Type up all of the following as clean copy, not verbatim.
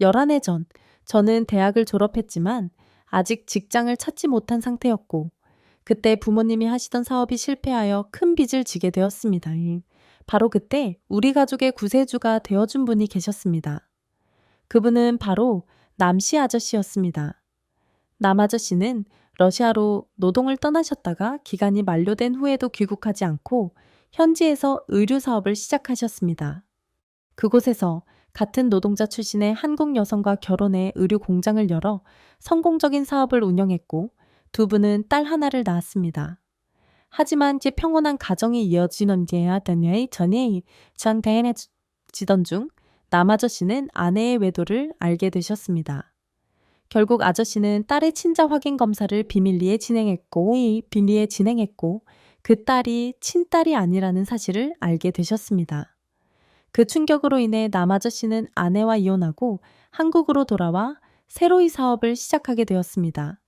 11해 전, 저는 대학을 졸업했지만 아직 직장을 찾지 못한 상태였고, 그때 부모님이 하시던 사업이 실패하여 큰 빚을 지게 되었습니다. 바로 그때 우리 가족의 구세주가 되어준 분이 계셨습니다. 그분은 바로 남씨 아저씨였습니다. 남 아저씨는 러시아로 노동을 떠나셨다가 기간이 만료된 후에도 귀국하지 않고 현지에서 의류 사업을 시작하셨습니다. 그곳에서 같은 노동자 출신의 한국 여성과 결혼해 의류 공장을 열어 성공적인 사업을 운영했고 두 분은 딸 하나를 낳았습니다. 하지만 이제 평온한 가정이 이어지는 데야 전에 장대해지던 중 남 아저씨는 아내의 외도를 알게 되셨습니다. 결국 아저씨는 딸의 친자 확인 검사를 비밀리에 진행했고 그 딸이 친딸이 아니라는 사실을 알게 되셨습니다. 그 충격으로 인해 남 아저씨는 아내와 이혼하고 한국으로 돌아와 새로이 사업을 시작하게 되었습니다.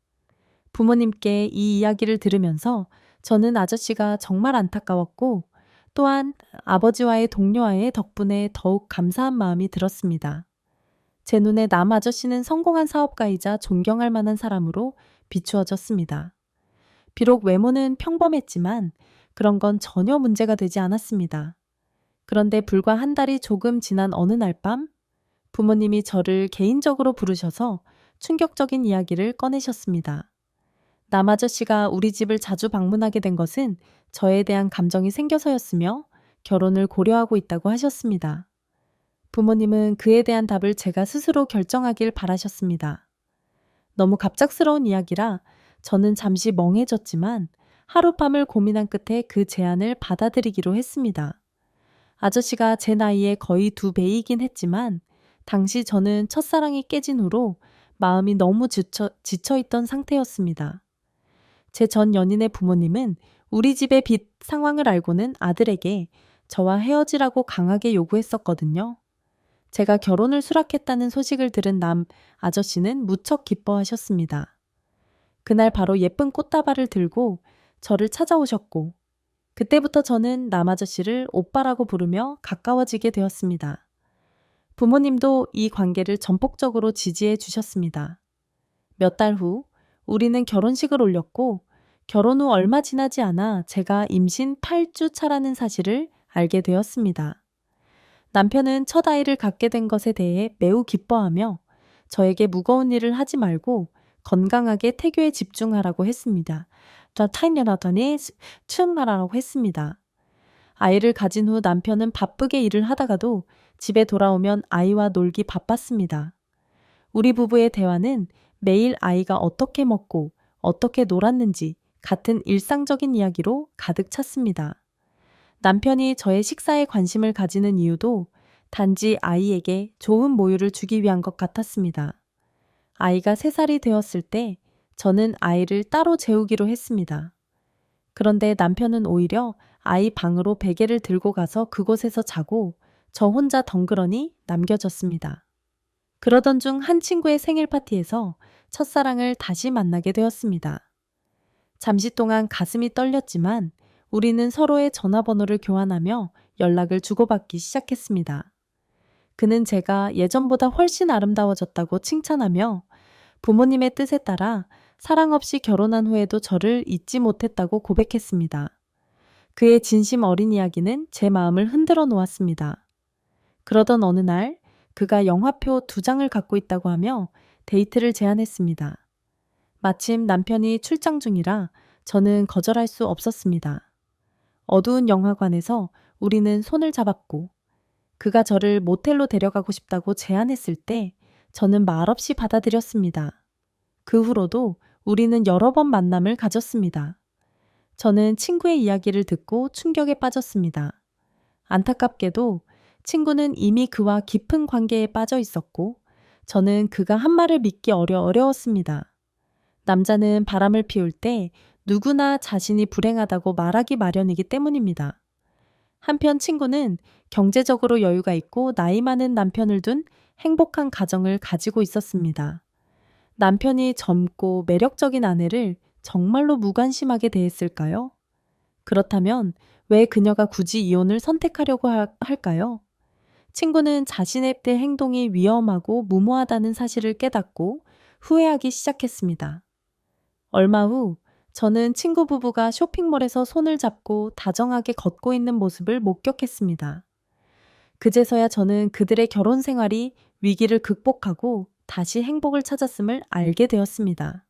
부모님께 이 이야기를 들으면서 저는 아저씨가 정말 안타까웠고 또한 아버지와의 동료와의 덕분에 더욱 감사한 마음이 들었습니다. 제 눈에 남 아저씨는 성공한 사업가이자 존경할 만한 사람으로 비추어졌습니다. 비록 외모는 평범했지만 그런 건 전혀 문제가 되지 않았습니다. 그런데 불과 한 달이 조금 지난 어느 날 밤 부모님이 저를 개인적으로 부르셔서 충격적인 이야기를 꺼내셨습니다. 남 아저씨가 우리 집을 자주 방문하게 된 것은 저에 대한 감정이 생겨서였으며 결혼을 고려하고 있다고 하셨습니다. 부모님은 그에 대한 답을 제가 스스로 결정하길 바라셨습니다. 너무 갑작스러운 이야기라 저는 잠시 멍해졌지만 하룻밤을 고민한 끝에 그 제안을 받아들이기로 했습니다. 아저씨가 제 나이에 거의 2배이긴 했지만 당시 저는 첫사랑이 깨진 후로 마음이 너무 지쳐있던 상태였습니다. 제 전 연인의 부모님은 우리 집의 빚 상황을 알고는 아들에게 저와 헤어지라고 강하게 요구했었거든요. 제가 결혼을 수락했다는 소식을 들은 남 아저씨는 무척 기뻐하셨습니다. 그날 바로 예쁜 꽃다발을 들고 저를 찾아오셨고 그때부터 저는 남 아저씨를 오빠라고 부르며 가까워지게 되었습니다. 부모님도 이 관계를 전폭적으로 지지해 주셨습니다. 몇 달 후 우리는 결혼식을 올렸고 결혼 후 얼마 지나지 않아 제가 임신 8주 차라는 사실을 알게 되었습니다. 남편은 첫 아이를 갖게 된 것에 대해 매우 기뻐하며 저에게 무거운 일을 하지 말고 건강하게 태교에 집중하라고 했습니다. 저 타인연하더니 충만하라고 했습니다. 아이를 가진 후 남편은 바쁘게 일을 하다가도 집에 돌아오면 아이와 놀기 바빴습니다. 우리 부부의 대화는 매일 아이가 어떻게 먹고 어떻게 놀았는지 같은 일상적인 이야기로 가득 찼습니다. 남편이 저의 식사에 관심을 가지는 이유도 단지 아이에게 좋은 모유를 주기 위한 것 같았습니다. 아이가 3살이 되었을 때 저는 아이를 따로 재우기로 했습니다. 그런데 남편은 오히려 아이 방으로 베개를 들고 가서 그곳에서 자고 저 혼자 덩그러니 남겨졌습니다. 그러던 중 한 친구의 생일 파티에서 첫사랑을 다시 만나게 되었습니다. 잠시 동안 가슴이 떨렸지만 우리는 서로의 전화번호를 교환하며 연락을 주고받기 시작했습니다. 그는 제가 예전보다 훨씬 아름다워졌다고 칭찬하며 부모님의 뜻에 따라 사랑 없이 결혼한 후에도 저를 잊지 못했다고 고백했습니다. 그의 진심 어린 이야기는 제 마음을 흔들어 놓았습니다. 그러던 어느 날 그가 영화표 2장을 갖고 있다고 하며 데이트를 제안했습니다. 마침 남편이 출장 중이라 저는 거절할 수 없었습니다. 어두운 영화관에서 우리는 손을 잡았고 그가 저를 모텔로 데려가고 싶다고 제안했을 때 저는 말없이 받아들였습니다. 그 후로도 우리는 여러 번 만남을 가졌습니다. 저는 친구의 이야기를 듣고 충격에 빠졌습니다. 안타깝게도 친구는 이미 그와 깊은 관계에 빠져 있었고 저는 그가 한 말을 믿기 어려웠습니다. 남자는 바람을 피울 때 누구나 자신이 불행하다고 말하기 마련이기 때문입니다. 한편 친구는 경제적으로 여유가 있고 나이 많은 남편을 둔 행복한 가정을 가지고 있었습니다. 남편이 젊고 매력적인 아내를 정말로 무관심하게 대했을까요? 그렇다면 왜 그녀가 굳이 이혼을 선택하려고 할까요? 친구는 자신의 행동이 위험하고 무모하다는 사실을 깨닫고 후회하기 시작했습니다. 얼마 후 저는 친구 부부가 쇼핑몰에서 손을 잡고 다정하게 걷고 있는 모습을 목격했습니다. 그제서야 저는 그들의 결혼 생활이 위기를 극복하고 다시 행복을 찾았음을 알게 되었습니다.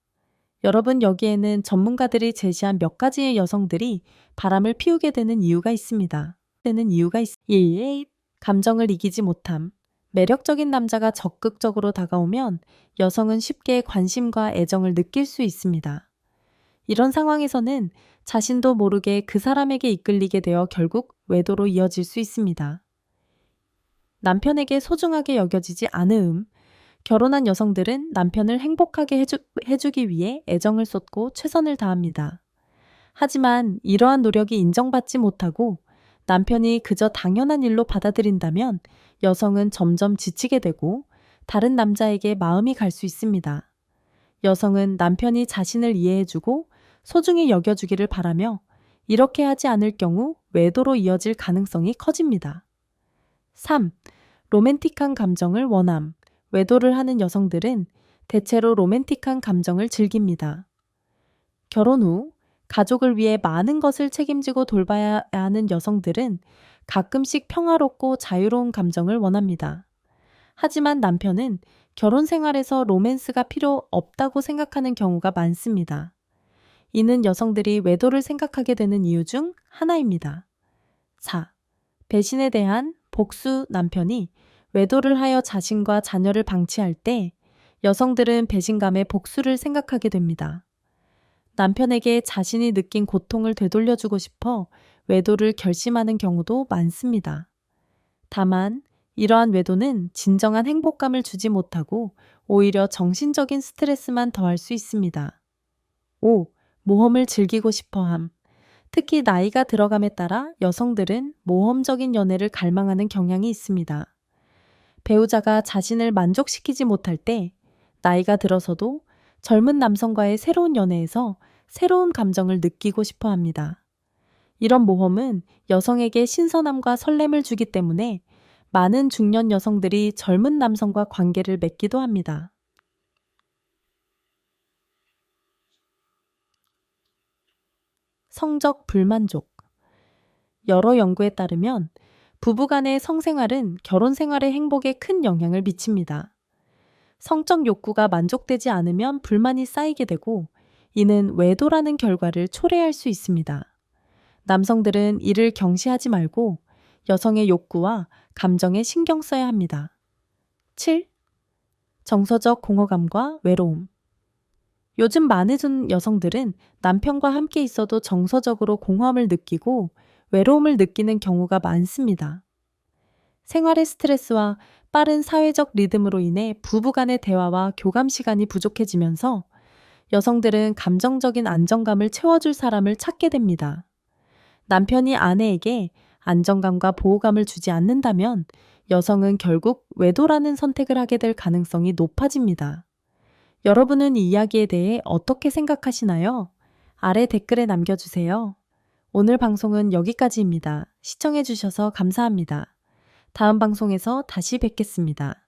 여러분, 여기에는 전문가들이 제시한 몇 가지의 여성들이 바람을 피우게 되는 이유가 있습니다. 1. 감정을 이기지 못함. 매력적인 남자가 적극적으로 다가오면 여성은 쉽게 관심과 애정을 느낄 수 있습니다. 이런 상황에서는 자신도 모르게 그 사람에게 이끌리게 되어 결국 외도로 이어질 수 있습니다. 남편에게 소중하게 여겨지지 않음. 결혼한 여성들은 남편을 행복하게 해주기 위해 애정을 쏟고 최선을 다합니다. 하지만 이러한 노력이 인정받지 못하고 남편이 그저 당연한 일로 받아들인다면 여성은 점점 지치게 되고 다른 남자에게 마음이 갈 수 있습니다. 여성은 남편이 자신을 이해해주고 소중히 여겨주기를 바라며 이렇게 하지 않을 경우 외도로 이어질 가능성이 커집니다. 3. 로맨틱한 감정을 원함. 외도를 하는 여성들은 대체로 로맨틱한 감정을 즐깁니다. 결혼 후 가족을 위해 많은 것을 책임지고 돌봐야 하는 여성들은 가끔씩 평화롭고 자유로운 감정을 원합니다. 하지만 남편은 결혼 생활에서 로맨스가 필요 없다고 생각하는 경우가 많습니다. 이는 여성들이 외도를 생각하게 되는 이유 중 하나입니다. 4. 배신에 대한 복수. 남편이 외도를 하여 자신과 자녀를 방치할 때 여성들은 배신감에 복수를 생각하게 됩니다. 남편에게 자신이 느낀 고통을 되돌려주고 싶어 외도를 결심하는 경우도 많습니다. 다만 이러한 외도는 진정한 행복감을 주지 못하고 오히려 정신적인 스트레스만 더할 수 있습니다. 5. 모험을 즐기고 싶어함. 특히 나이가 들어감에 따라 여성들은 모험적인 연애를 갈망하는 경향이 있습니다. 배우자가 자신을 만족시키지 못할 때 나이가 들어서도 젊은 남성과의 새로운 연애에서 새로운 감정을 느끼고 싶어 합니다. 이런 모험은 여성에게 신선함과 설렘을 주기 때문에 많은 중년 여성들이 젊은 남성과 관계를 맺기도 합니다. 성적 불만족. 여러 연구에 따르면 부부간의 성생활은 결혼 생활의 행복에 큰 영향을 미칩니다. 성적 욕구가 만족되지 않으면 불만이 쌓이게 되고 이는 외도라는 결과를 초래할 수 있습니다. 남성들은 이를 경시하지 말고 여성의 욕구와 감정에 신경 써야 합니다. 7. 정서적 공허감과 외로움. 요즘 많은 여성들은 남편과 함께 있어도 정서적으로 공허함을 느끼고 외로움을 느끼는 경우가 많습니다. 생활의 스트레스와 빠른 사회적 리듬으로 인해 부부 간의 대화와 교감 시간이 부족해지면서 여성들은 감정적인 안정감을 채워줄 사람을 찾게 됩니다. 남편이 아내에게 안정감과 보호감을 주지 않는다면 여성은 결국 외도라는 선택을 하게 될 가능성이 높아집니다. 여러분은 이 이야기에 대해 어떻게 생각하시나요? 아래 댓글에 남겨주세요. 오늘 방송은 여기까지입니다. 시청해주셔서 감사합니다. 다음 방송에서 다시 뵙겠습니다.